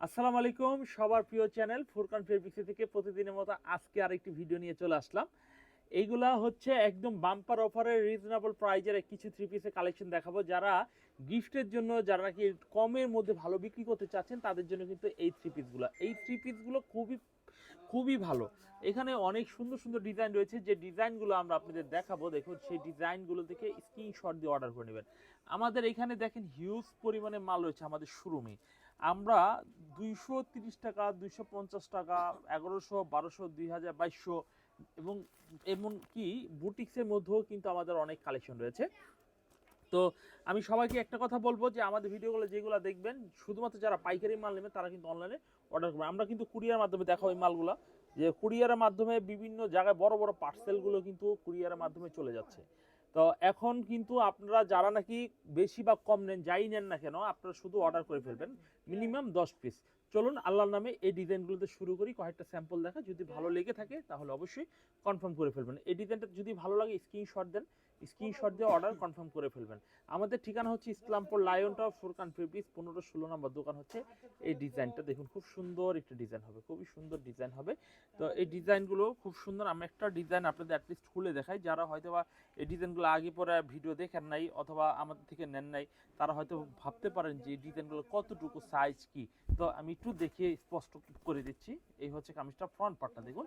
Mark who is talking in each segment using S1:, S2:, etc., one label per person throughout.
S1: আসসালামু আলাইকুম, সবার প্রিয় চ্যানেল ফুরকান ফেব্রিক্স থেকে প্রতিদিনের মতো আজকে আরেকটি ভিডিও নিয়ে চলে আসলাম। এইগুলা হচ্ছে একদম বাম্পার অফারে রিজনেবল প্রাইজের কিছু থ্রি পিসের কালেকশন দেখাবো। যারা গিফটের জন্য, যারা নাকি কমের মধ্যে ভালো বিক্রি করতে চাচ্ছেন, তাদের জন্য কিন্তু এই থ্রি পিসগুলো খুবই খুবই ভালো। এখানে অনেক সুন্দর সুন্দর ডিজাইন রয়েছে, যে ডিজাইনগুলো আমরা আপনাদের দেখাবো। দেখুন, সেই ডিজাইনগুলো থেকে স্ক্রিনশট দিয়ে অর্ডার করে নেবেন। আমাদের এখানে দেখেন হিউজ পরিমাণে মাল রয়েছে আমাদের শোরুমে। আমরা 230 টাকা, 250 টাকা, 1100, 1200, 2000, 2200 এবং এমনকি বুটিক্সের মধ্যেও কিন্তু আমাদের অনেক কালেকশন রয়েছে। তো আমি সবাইকে একটা কথা বলবো, যে আমাদের ভিডিওগুলো যেগুলো দেখবেন, শুধুমাত্র যারা পাইকারি মাল নেবেন তারা কিন্তু অনলাইনে অর্ডার করবেন। আমরা কিন্তু কুরিয়ার মাধ্যমে দেখাবো এই মালগুলো, যে কুরিয়ারের মাধ্যমে বিভিন্ন জায়গায় বড় বড় পার্সেলগুলো কিন্তু কুরিয়ারের মাধ্যমে চলে যাচ্ছে। তো এখন কিন্তু আপনারা যারা নাকি বেশি বা কম নেন, যাই নেন না কেন, আপনারা শুধু অর্ডার করে ফেলবেন মিনিমাম 10 পিস। চলুন আল্লাহর নামে এই ডিজাইনগুলোতে শুরু করি। কয়েকটা স্যাম্পল দেখা, যদি ভালো লেগে থাকে তাহলে অবশ্যই কনফার্ম করে ফেলবেন। এই ডিজাইনটা যদি ভালো লাগে স্ক্রিনশট দেন, স্ক্রিনশট দিয়ে অর্ডার কনফার্ম করে ফেলবেন। আমাদের ঠিকানা হচ্ছে Islampur lion tower, Furqan fabrics, 15-16 নম্বর দোকান হচ্ছে। এই ডিজাইনটা দেখুন, খুব সুন্দর একটা ডিজাইন হবে, খুবই সুন্দর ডিজাইন হবে। তো এই ডিজাইনগুলো খুব সুন্দর। আমি একটা ডিজাইন আপনাদের অ্যাটলিস্ট খুলে দেখাই, যারা হয়তো বা এই ডিজাইনগুলো আগে পরে ভিডিও দেখেন নাই অথবা আমাদের থেকে নেন নাই, তারা হয়তো ভাবতে পারেন যে এই ডিজাইনগুলো কতটুকু সাইজ কি। তো আমি একটু দেখিয়ে স্পষ্ট করে দিচ্ছি। এই হচ্ছে কামিজটা ফ্রন্ট পার্টটা, দেখুন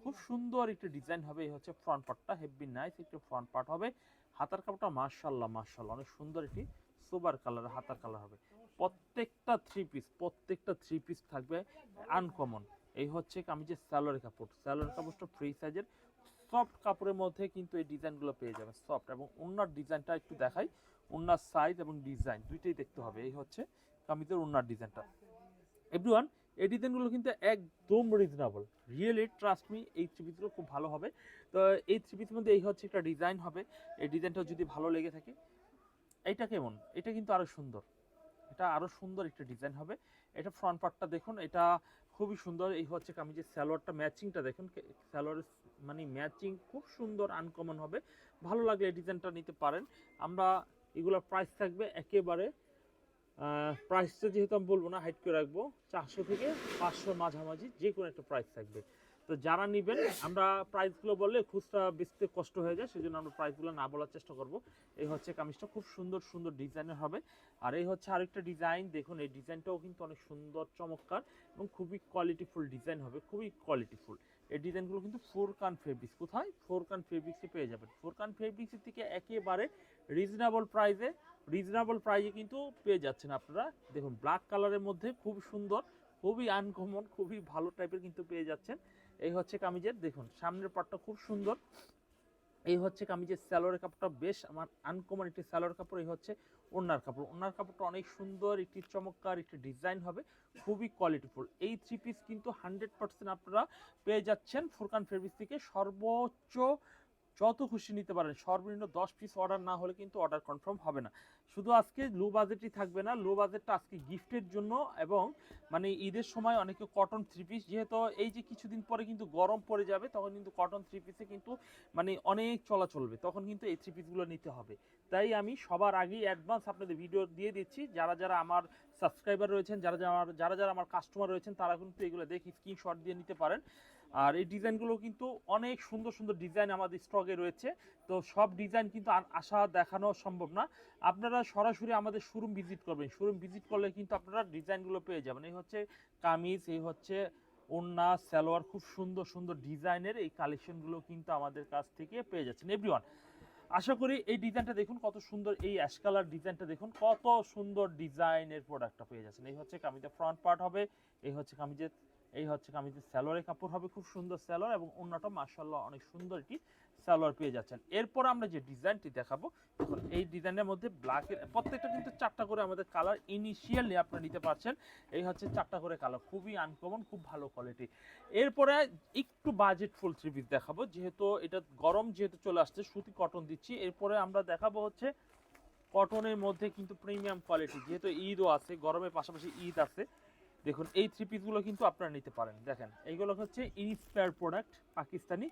S1: খুব সুন্দর একটা ডিজাইন হবে। এই হচ্ছে ফ্রন্ট পার্টটা, হেভি নাইস একটা ফ্রন্ট পার্ট হবে। হাতার কাপড়টা মাশাআল্লাহ মাশাআল্লাহ অনেক সুন্দর, একটি সোবার কালার হাতার কালার হবে। প্রত্যেকটা থ্রি পিস থাকবে আনকমন। এই হচ্ছে কামিজের সালোয়ার কাপড়, সালোয়ার কাপড়টা ফ্রি সাইজের সফট কাপড়ের মধ্যে কিন্তু এই ডিজাইনগুলো পেয়ে যাবেন, সফট। এবং ওড়নার ডিজাইনটা একটু দেখাই, ওড়নার সাইজ এবং ডিজাইন দুইটাই দেখতে হবে। এই হচ্ছে কামিজের ওড়নার ডিজাইনটা। এভরিওয়ান, এই ডিজাইনগুলো কিন্তু একদম রিজনেবল, রিয়েলি ট্রাস্ট মি, এই থ্রি পিসগুলো খুব ভালো হবে। তো এই থ্রি পিসের মধ্যে এই হচ্ছে একটা ডিজাইন হবে। এই ডিজাইনটা যদি ভালো লেগে থাকে, এইটা কেমন, এটা কিন্তু আরো সুন্দর, এটা আরো সুন্দর একটা ডিজাইন হবে। এটা ফ্রন্ট পার্টটা দেখুন, এটা খুবই সুন্দর। এই হচ্ছে কামিজের সালোয়ারটা, ম্যাচিংটা দেখুন, সালোয়ারের মানে ম্যাচিং খুব সুন্দর, আনকমন হবে। ভালো লাগলে এই ডিজাইনটা নিতে পারেন। আমরা এগুলোর প্রাইস থাকবে একেবারে, প্রাইসটা যেহেতু আমি বলবো না, হাইট করে রাখবো 400 থেকে 500 মাঝামাঝি, যে কোনো একটা প্রাইস থাকবে। তো যারা নেবেন, আমরা প্রাইসগুলো বললে খুচরা বেচতে কষ্ট হয়ে যায়, সেজন্য আমরা প্রাইসগুলো না বলার চেষ্টা করব। এই হচ্ছে কামিজটা খুব সুন্দর সুন্দর ডিজাইনের হবে। আর এই হচ্ছে আরেকটা ডিজাইন, দেখুন এই ডিজাইনটাও কিন্তু অনেক সুন্দর, চমৎকার এবং খুবই কোয়ালিটিফুল ডিজাইন হবে, খুবই কোয়ালিটিফুল। এই ডিজাইনগুলো কিন্তু ফোরকান ফেব্রিক্স, কোথায়? ফোরকান ফেব্রিক্সে পেয়ে যাবেন। ফোরকান ফেব্রিক্সের থেকে একেবারে রিজনেবল প্রাইজে কিন্তু পেয়ে যাচ্ছেন আপনারা। দেখুন ব্ল্যাক কালারের মধ্যে খুব সুন্দর, খুবই আনকমন, খুবই ভালো টাইপের কিন্তু পেয়ে যাচ্ছেন। এই হচ্ছে কামিজের, দেখুন সামনের পার্টটা খুব সুন্দর। এই হচ্ছে কামিজের সালোয়ারের কাপড়টা বেশ আমার আনকমন একটি সালোয়ার কাপড়। এই হচ্ছে ওড়নার কাপড়, ওড়নার কাপড়টা অনেক সুন্দর, একটি চমৎকার একটি ডিজাইন হবে, খুবই কোয়ালিটিফুল। এই থ্রি পিস কিন্তু 100% আপনারা পেয়ে যাচ্ছেন ফুরকান ফেব্রিক্স থেকে। সর্বোচ্চ যত খুশি নিতে পারেন, সর্বনিম্ন 10 পিস অর্ডার না হলে কিন্তু অর্ডার কনফার্ম হবে না। শুধু আজকে লো বাজেটই থাকবে না, লো বাজেটটা আজকে গিফটের জন্য, এবং মানে ঈদের সময় অনেকে কটন থ্রি পিস, যেহেতু এই যে কিছুদিন পরে কিন্তু গরম পড়ে যাবে, তখন কিন্তু কটন থ্রি পিসে কিন্তু মানে অনেক চলা চলবে, তখন কিন্তু এই থ্রি পিসগুলো নিতে হবে। তাই আমি সবার আগেই অ্যাডভান্স আপনাদের ভিডিও দিয়ে দিচ্ছি। যারা যারা আমার সাবস্ক্রাইবার রয়েছেন, যারা আমার কাস্টমার রয়েছেন, তারা কিন্তু এগুলো দেখে স্ক্রিনশট দিয়ে নিতে পারেন। আর এই ডিজাইনগুলো কিন্তু অনেক সুন্দর সুন্দর ডিজাইন আমাদের স্টকে রয়েছে। তো সব ডিজাইন কিন্তু আশা দেখানো সম্ভব না। আপনারা সরাসরি আমাদের শোরুম ভিজিট করবেন, শোরুম ভিজিট করলে কিন্তু আপনারা ডিজাইনগুলো পেয়ে যাবেন। এই হচ্ছে কামিজ, এই হচ্ছে ওড়না, সালোয়ার, খুব সুন্দর সুন্দর ডিজাইনের এই কালেকশনগুলো কিন্তু আমাদের কাছ থেকে পেয়ে যাচ্ছেন এভরিওয়ান। আশা করি এই ডিজাইনটা দেখুন কত সুন্দর, এই অ্যাশ কালার ডিজাইনটা দেখুন কত সুন্দর ডিজাইনের প্রোডাক্টটা পেয়ে যাচ্ছেন। এই হচ্ছে কামিজের ফ্রন্ট পার্ট হবে, এই হচ্ছে কামিজের সালোয়ারের কাপড় হবে, খুব সুন্দর সালোয়ার, এবং অন্যটা মাশাআল্লাহ অনেক সুন্দর একটি সালোয়ার পেয়ে যাচ্ছেন। এরপর আমরা যে ডিজাইনটি দেখাবো, দেখুন এই ডিজাইনের মধ্যে ব্ল্যাকের প্রত্যেকটা কিন্তু 4টা করে আমাদের কালার ইনিশিয়ালি আপনারা নিতে পারছেন। এই হচ্ছে 4টা করে কালার, খুবই আনকমন, খুব ভালো কোয়ালিটি। এরপরে একটু বাজেটফুল থ্রি পিস দেখাবো, যেহেতু এটা গরম যেহেতু চলে আসছে, সুতি কটন দিচ্ছি। এরপরে আমরা দেখাবো হচ্ছে কটনের মধ্যে কিন্তু প্রিমিয়াম কোয়ালিটি, যেহেতু ঈদও আছে, গরমের পাশাপাশি ঈদ আছে। দেখুন এই থ্রি পিসগুলো কিন্তু আপনারা নিতে পারেন। দেখেন এইগুলো হচ্ছে inspire product, Pakistani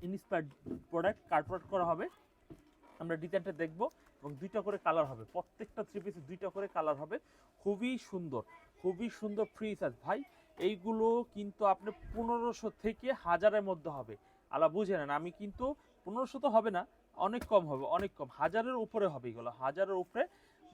S1: inspire product, cutwork করা হবে। আমরা ডিজাইনটা দেখবো, এবং 2টা করে কালার হবে, প্রত্যেকটা থ্রি পিসে 2টা করে কালার হবে, খুবই সুন্দর, খুবই সুন্দর ফ্রি সাইজ ভাই। এইগুলো কিন্তু আপনি 1500 থেকে 1000-এর মধ্যে হবে। আলা বুঝে নেন, আমি কিন্তু 1500 তো হবে না, অনেক কম হবে, অনেক কম, 1000-এর উপরে হবে এগুলো, 1000-এর উপরে।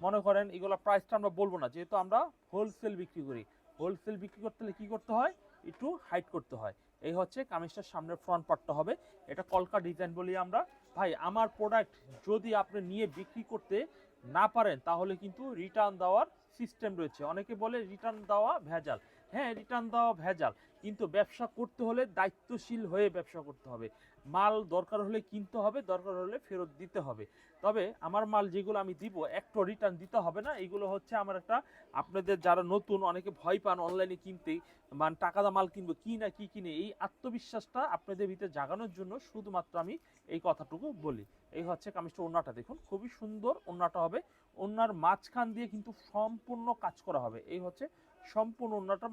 S1: মনে করেন এগুলো প্রাইসটা আমরা বলবো না, যেহেতু আমরা হোলসেল বিক্রি করি। হোলসেল বিক্রি করতে হলে কি করতে হয়, একটু হাইট করতে হয়। এই হচ্ছে কামিজটার সামনের ফ্রন্ট পার্টটা হবে, এটা কলকা ডিজাইন বলি আমরা। ভাই আমার প্রোডাক্ট যদি আপনি নিয়ে বিক্রি করতে না পারেন তাহলে কিন্তু রিটার্ন দেওয়ার সিস্টেম রয়েছে। অনেকে বলে রিটার্ন দেওয়া ভেজাল, হ্যাঁ রিটার্ন দেওয়া ভেজাল, কিন্তু ব্যবসা করতে হলে দায়িত্বশীল হয়ে ব্যবসা করতে হবে। মাল দরকার হলে কিনতে হবে, দরকার হলে ফেরত দিতে হবে। তবে আমার মাল যেগুলো আমি দিব একটা রিটার্ন দিতে হবে না। এগুলো হচ্ছে আমার একটা, আপনাদের যারা নতুন অনেকে ভয় পান অনলাইনে কিনতে, মানে টাকা দা মাল কিনবো কি না কি কিনে, এই আত্মবিশ্বাসটা আপনাদের ভিতরে জাগানোর জন্য শুধুমাত্র আমি এই কথাটুকু বলি। এই হচ্ছে কামিজটা, ওন্নাটা দেখুন খুবই সুন্দর ওন্নাটা হবে। ওন্নার মাঝখান দিয়ে কিন্তু সম্পূর্ণ কাজ করা হবে। এই হচ্ছে সম্পূর্ণ ওন্নাটা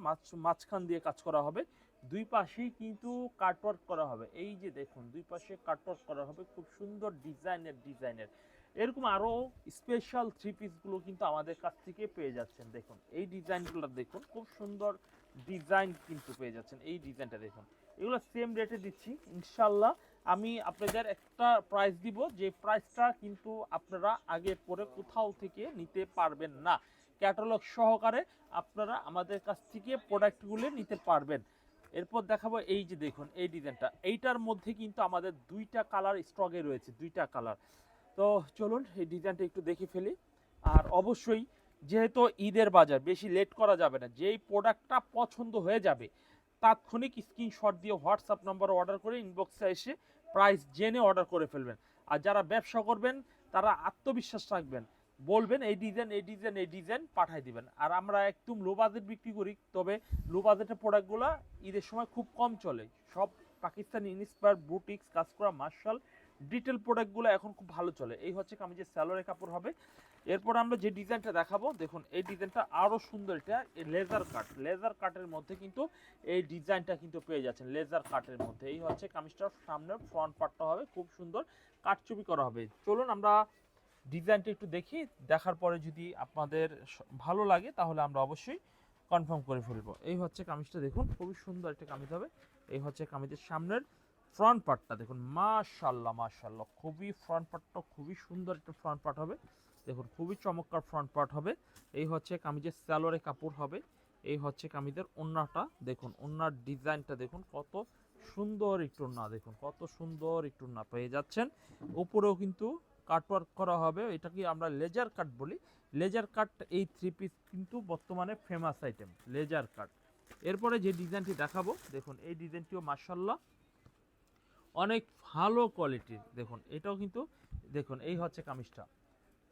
S1: মাঝখান দিয়ে কাজ করা হবে। দুই পাশেই কিন্তু কাটওয়ার্ক করা হবে। এই যে দেখুন দুই পাশে কাটওয়ার্ক করা হবে, খুব সুন্দর ডিজাইনের। এরকম আরো স্পেশাল থ্রি পিসগুলো কিন্তু আমাদের কাছ থেকে পেয়ে যাচ্ছেন। দেখুন এই ডিজাইনগুলো দেখুন, খুব সুন্দর ডিজাইন কিন্তু পেয়ে যাচ্ছেন। এই ডিজাইনটা দেখুন, এগুলো সেম রেটে দিচ্ছি ইনশাল্লাহ। আমি আপনাদের একটা প্রাইস দিব, যে প্রাইসটা কিন্তু আপনারা আগে পরে কোথাও থেকে নিতে পারবেন না। ক্যাটালগ সহকারে আপনারা আমাদের কাছ থেকে প্রোডাক্টগুলো নিতে পারবেন। এরপর দেখাবো এই যে দেখুন এই ডিজাইনটা, এইটার মধ্যে কিন্তু আমাদের দুইটা কালার স্টকে রয়েছে, দুইটা কালার। তো চলুন এই ডিজাইনটা একটু দেখে ফেলি। আর অবশ্যই যেহেতু ঈদের বাজার, বেশি লেট করা যাবে না। যেই প্রোডাক্টটা পছন্দ হয়ে যাবে তাৎক্ষণিক স্ক্রিনশট দিয়ে হোয়াটসঅ্যাপ নম্বরে অর্ডার করে ইনবক্সে এসে প্রাইস জেনে অর্ডার করে ফেলবেন। আর যারা ব্যবসা করবেন তারা আত্মবিশ্বাস রাখবেন, বলবেন এই ডিজাইন পাঠাই দিবেন। আর আমরা একদম লো বাজেট বিক্রি করি, তবে লো বাজেটের প্রোডাক্টগুলো ঈদের সময় খুব কম চলে। সব পাকিস্তানি ইন্সপায়ার বুটিক্স কাজ করা মার্শাল ডিটেল প্রোডাক্টগুলো এখন খুব ভালো চলে। এই হচ্ছে কামিজের স্যালোয়ারের কাপড় হবে। এরপর আমরা যে ডিজাইনটা দেখাবো দেখুন, এই ডিজাইনটা আরো সুন্দর, এটা লেজার কাটের মধ্যে কিন্তু এই ডিজাইনটা কিন্তু পেয়ে যাচ্ছেন, লেজার কাটের মধ্যে। এই হচ্ছে কামিজটার সামনের ফ্রন্ট পার্টটা হবে, খুব সুন্দর কাটচুপি করা হবে। চলুন আমরা ডিজাইনটা একটু দেখি, দেখার পরে যদি আপনাদের ভালো লাগে তাহলে আমরা অবশ্যই কনফার্ম করে ফেলবো। এই হচ্ছে কামিজটা দেখুন, খুবই সুন্দর একটা কামিজ হবে। এই হচ্ছে কামিজের সামনের ফ্রন্ট পার্টটা দেখুন, মাশাআল্লাহ খুবই ফ্রন্ট পার্টটা খুবই সুন্দর একটা ফ্রন্ট পার্ট হবে। দেখুন খুবই চমৎকার ফ্রন্ট পার্ট হবে। এই হচ্ছে কামিজের সালোয়ারের কাপড় হবে। এই হচ্ছে কামিজের ওন্নাটা দেখুন, ওন্নার ডিজাইনটা দেখুন কত সুন্দর একটু ওন্না, দেখুন কত সুন্দর একটু ওন্না পেয়ে যাচ্ছেন। উপরেও কিন্তু কাটওয়ার্ক করা হবে, এটাকে আমরা লেজার কাট বলি। লেজার কাট এই থ্রি পিস কিন্তু বর্তমানে ফেমাস আইটেম লেজার কাট। এরপরে যে ডিজাইনটি দেখাবো দেখুন, এই ডিজাইনটিও মাশাআল্লাহ অনেক ভালো কোয়ালিটির। দেখুন এটাও কিন্তু দেখুন, এই হচ্ছে কামিজটা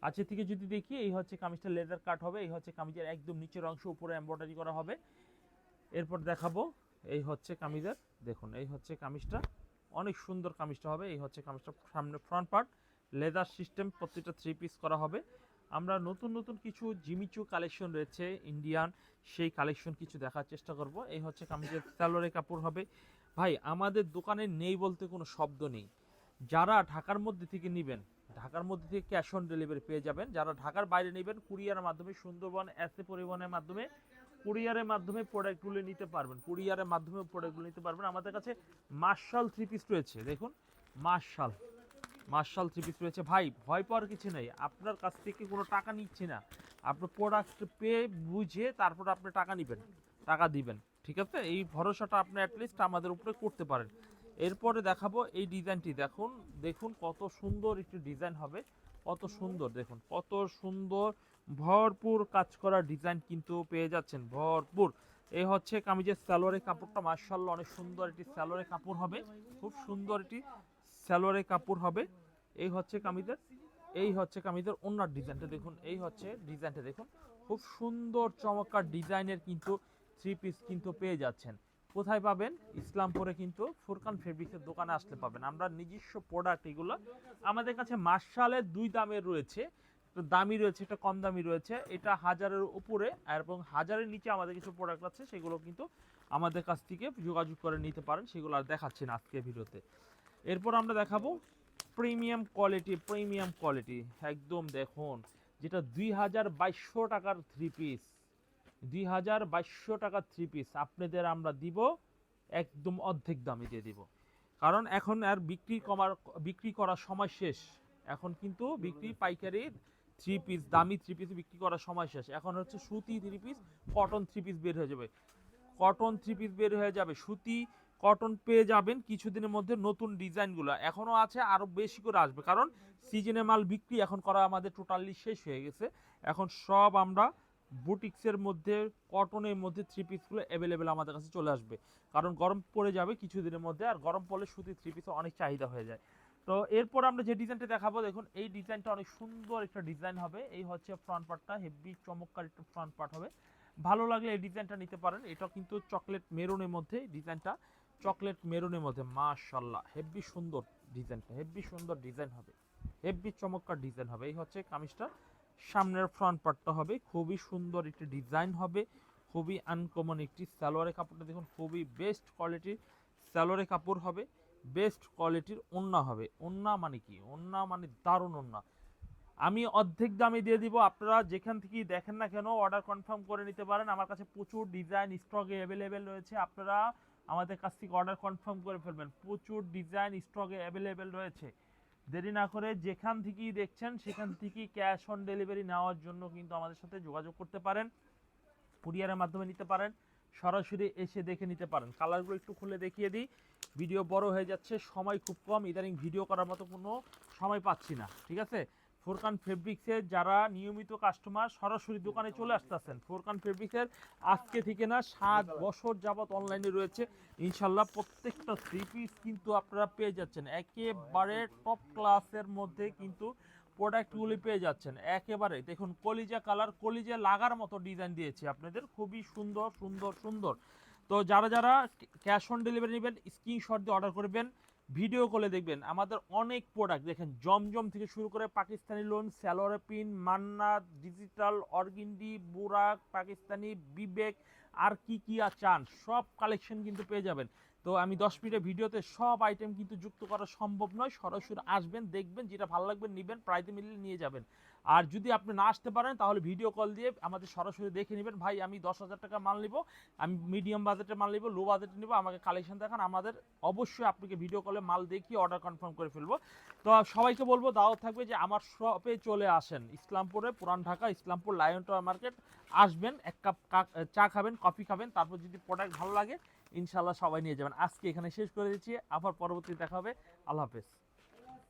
S1: কাছে থেকে যদি দেখি, এই হচ্ছে কামিজটা লেজার কাট হবে। এই হচ্ছে কামিজের একদম নিচের অংশ, উপরে এমব্রয়ডারি করা হবে। এরপর দেখাবো এই হচ্ছে কামিজের, দেখুন এই হচ্ছে কামিজটা, অনেক সুন্দর কামিজটা হবে। এই হচ্ছে কামিজটা সামনে ফ্রন্ট পার্ট লেদার সিস্টেম, প্রত্যেকটা থ্রি পিস করা হবে। আমরা নতুন কিছু জিমিচু কালেকশন রয়েছে ইন্ডিয়ান, সেই কালেকশন কিছু দেখার চেষ্টা করব। এই হচ্ছে কামিজের সালোয়ারের কাপড় হবে। ভাই আমাদের দোকানে নেই বলতে কোনো শব্দ নেই। যারা ঢাকার মধ্যে থেকে নেবেন, ঢাকার মধ্যে থেকে ক্যাশ অন ডেলিভারি পেয়ে যাবেন। যারা ঢাকার বাইরে নেবেন কুরিয়ারের মাধ্যমে, সুন্দরবন এসে পরিবহনের মাধ্যমে কুরিয়ারের মাধ্যমে প্রোডাক্টগুলো নিতে পারবেন, কুরিয়ারের মাধ্যমে প্রোডাক্টগুলো নিতে পারবেন। আমাদের কাছে মার্শাল থ্রি পিস রয়েছে, দেখুন মার্শাল থ্রি পিস রয়েছে। ভাই ভয় পাওয়ার কিছু নেই, আপনার কাছ থেকে কোনো টাকা নিচ্ছি না, আপনার প্রোডাক্ট পেয়ে বুঝে তারপর আপনি টাকা নেবেন, টাকা দিবেন, ঠিক আছে? এই ভরসাটা আপনি অ্যাটলিস্ট আমাদের উপরে করতে পারেন। এরপরে দেখাবো এই ডিজাইনটি, দেখুন দেখুন কত সুন্দর একটি ডিজাইন হবে, কত সুন্দর দেখুন, কত সুন্দর ভরপুর কাজ করা ডিজাইন কিন্তু পেয়ে যাচ্ছেন ভরপুর। এই হচ্ছে কামিজের সালোয়ারের কাপড়টা মাশাআল্লাহ অনেক সুন্দর একটি সালোয়ারের কাপড় হবে, খুব সুন্দর একটি সালোয়ারের কাপড় হবে। এই হচ্ছে কামিজের ওন্নার ডিজাইনটা দেখুন, এই হচ্ছে ডিজাইনটা দেখুন, খুব সুন্দর চমৎকার ডিজাইনের কিন্তু থ্রি পিস কিন্তু পেয়ে যাচ্ছেন। কোথায় পাবেন? ইসলামপুরে কিন্তু ফুরকান ফেব্রিক্সের দোকানে আসলে পাবেন। আমরা নিজস্ব প্রোডাক্ট এগুলো, আমাদের কাছে মার্শালের দুই দামের রয়েছে, একটা দামি রয়েছে একটা কম দামি রয়েছে। এটা 1000-এর উপরে এবং 1000-এর নিচে আমাদের কিছু প্রোডাক্ট আছে, সেগুলো কিন্তু আমাদের কাছ থেকে যোগাযোগ করে নিতে পারেন, সেগুলো আর দেখাচ্ছি না আজকের ভিডিওতে। এরপর আমরা দেখাবো প্রিমিয়াম কোয়ালিটি একদম দেখুন, যেটা 2200 টাকার থ্রি পিস, 2200 টাকা থ্রি পিস আপনাদের আমরা দিব একদম অর্ধেক দামে দিয়ে দিব। কারণ এখন আর বিক্রি করার সময় শেষ। এখন কিন্তু বিক্রি পাইকারি থ্রি পিস, দামি থ্রি পিস বিক্রি করার সময় শেষ। এখন হচ্ছে সুতি three piece, cotton three piece বের হয়ে যাবে। কটন থ্রি পিস বের হয়ে যাবে, সুতি কটন পেয়ে যাবেন কিছুদিনের মধ্যে। নতুন ডিজাইনগুলো এখনো আছে, আরো বেশি করে আসবে, কারণ সিজনে মাল বিক্রি এখন করা আমাদের টোটালি শেষ হয়ে গেছে। এখন সব আমরা বুটিক্সের মধ্যে, কটনের মধ্যে থ্রি পিসগুলো অ্যাভেলেবেল আমাদের কাছে চলে আসবে, কারণ গরম পড়ে যাবে কিছুদিনের মধ্যে, আর গরম পড়লে সুতি থ্রি পিসে অনেক চাহিদা হয়ে যায়। তো এরপর আমরা যে ডিজাইনটা দেখাবো, দেখুন এই ডিজাইনটা অনেক সুন্দর একটা ডিজাইন হবে। এই হচ্ছে ফ্রন্ট পার্টটা, হেভি চমৎকার একটা ফ্রন্ট পার্ট হবে। ভালো লাগলে এই ডিজাইনটা নিতে পারেন। এটা কিন্তু চকলেট মেরুনের মধ্যে ডিজাইনটা, চকলেট মেরুনের মধ্যে মাশাআল্লাহ হেভি সুন্দর ডিজাইনটা, হেভি সুন্দর ডিজাইন হবে, হেভি চমৎকার ডিজাইন হবে। এই হচ্ছে কামিজটা, সামনের ফ্রন্ট পার্টটা হবে খুবই সুন্দর একটি ডিজাইন হবে, খুবই আনকমন একটি সালোয়ারের কাপড়টা দেখুন, খুবই বেস্ট কোয়ালিটির সালোয়ারের কাপড় হবে, বেস্ট কোয়ালিটির ওন্না হবে। ওন্না মানে কি, ওন্না মানে দারুণ ওন্না। আমি অর্ধেক দামে দিয়ে দিব, আপনারা যেখান থেকেই দেখেন না কেন অর্ডার কনফার্ম করে নিতে পারেন। আমার কাছে প্রচুর ডিজাইন স্টকে অ্যাভেলেবেল রয়েছে, আপনারা আমাদের কাছ থেকে অর্ডার কনফার্ম করে ফেলবেন। প্রচুর ডিজাইন স্টকে অ্যাভেলেবেল রয়েছে, দেরি না করে যেখান থেকেই দেখছেন সেখান থেকেই ক্যাশ অন ডেলিভারি নেওয়ার জন্য কিন্তু আমাদের সাথে যোগাযোগ করতে পারেন, কুরিয়ারের মাধ্যমে নিতে পারেন, সরাসরি এসে দেখে নিতে পারেন। কালারগুলো একটু খুলে দেখিয়ে দিই, ভিডিও বড় হয়ে যাচ্ছে, সময় খুব কম, ইদানিং ভিডিও করার মতো কোনো সময় পাচ্ছি না, ঠিক আছে। ফোরকান ফেব্রিক্সের যারা নিয়মিত কাস্টমার সরাসরি দোকানে চলে আসতেছেন, ফোরকান ফেব্রিক্সের আজকে থেকে না 7 বছর যাবত অনলাইনে রয়েছে, ইনশাল্লাহ প্রত্যেকটা থ্রি পিস কিন্তু আপনারা পেয়ে যাচ্ছেন একেবারে টপ ক্লাসের মধ্যে, কিন্তু প্রোডাক্টগুলি পেয়ে যাচ্ছেন একেবারে। দেখুন কলিজা কালার, কলিজা লাগার মতো ডিজাইন দিয়েছি আপনাদের, খুবই সুন্দর সুন্দর সুন্দর। তো যারা যারা ক্যাশ অন ডেলিভারি নেবেন স্ক্রিনশট দিয়ে অর্ডার করবেন, ভিডিও কলে দেখবেন আমাদের অনেক প্রোডাক্ট, দেখেন জমজম থেকে শুরু করে Pakistani lawn, salwar print, Manna, digital, organdy, Burak, Pakistani, Bibek, আর কি কি আর চান সব কালেকশন কিন্তু পেয়ে যাবেন। তো আমি 10 মিনিটের ভিডিওতে সব আইটেম কিন্তু যুক্ত করা সম্ভব নয়, সরাসরি আসবেন, দেখবেন, যেটা ভালো লাগবে নেবেন, প্রাইসে মিলিয়ে নিয়ে যাবেন। আর যদি আপনি না আসতে পারেন তাহলে ভিডিও কল দিয়ে আমাদের সরাসরি দেখে নেবেন, ভাই আমি 10,000 টাকা মাল নিব, আমি মিডিয়াম বাজেটের মাল নিব, লো বাজেটে নিব, আমাকে কালেকশন দেখান, আমাদের অবশ্যই আপনাকে ভিডিও কলে মাল দেখিয়ে অর্ডার কনফার্ম করে ফেলবো। তো সবাইকে বলবো দাওয়াত থাকবে যে আমার শপে চলে আসেন, ইসলামপুরে, পুরান Dhaka Islampur lion tower market আসবেন, এক কাপ চা খাবেন, কফি খাবেন, তারপর যদি প্রোডাক্ট ভালো লাগে ইনশাল্লাহ সবাই নিয়ে যাবেন। আজকে এখানে শেষ করে দিচ্ছি, আবার পরবর্তী দেখা হবে, আল্লাহ হাফেজ।